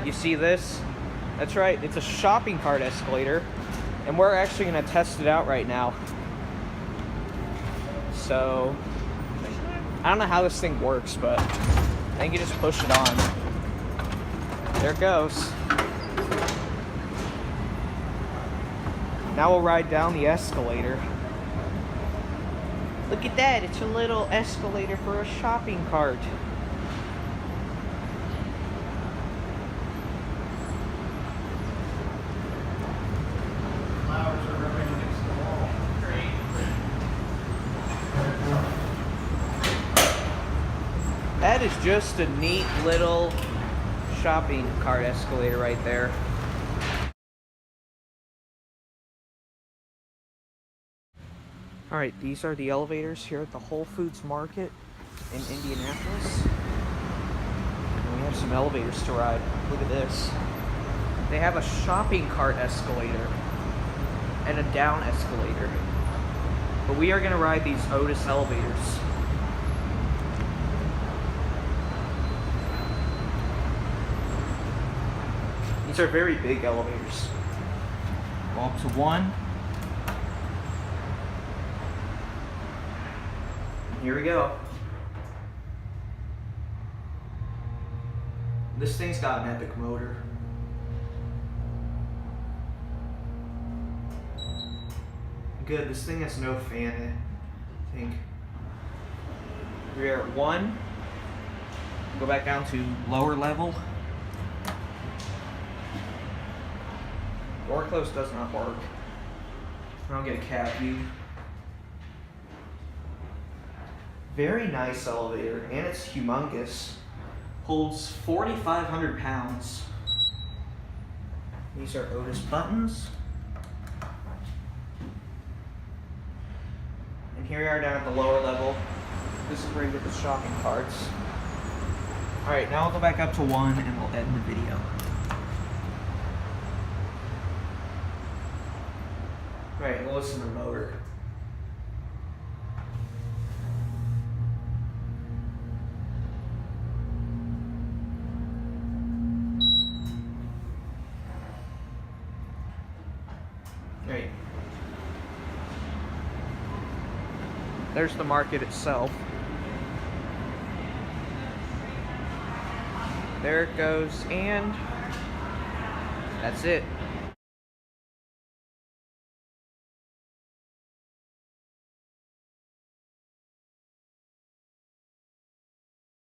You see this? That's right, it's a shopping cart escalator, and we're actually going to test it out right now. So, I don't know how this thing works, but I think you just push it on. There it goes. Now we'll ride down the escalator. Look at that, it's a little escalator for a shopping cart. Flowers are rubbing against the wall. Great. That is just a neat little shopping cart escalator right there. Alright, these are the elevators here at the Whole Foods Market in Indianapolis. And we have some elevators to ride. Look at this. They have a shopping cart escalator and a down escalator. But we are going to ride these Otis elevators. These are very big elevators. Go up to 1. Here we go. This thing's got an epic motor. Good, this thing has no fan, I think. We're at 1. Go back down to lower level. Door close does not work. I don't get a cab view. Very nice elevator, and it's humongous. Holds 4,500 pounds. These are Otis buttons. And here we are down at the lower level. This is where you get the shopping carts. Alright, now we'll go back up to 1 and we'll end the video. Alright, we'll listen to the motor. Right. There's the market itself. There it goes, and that's it.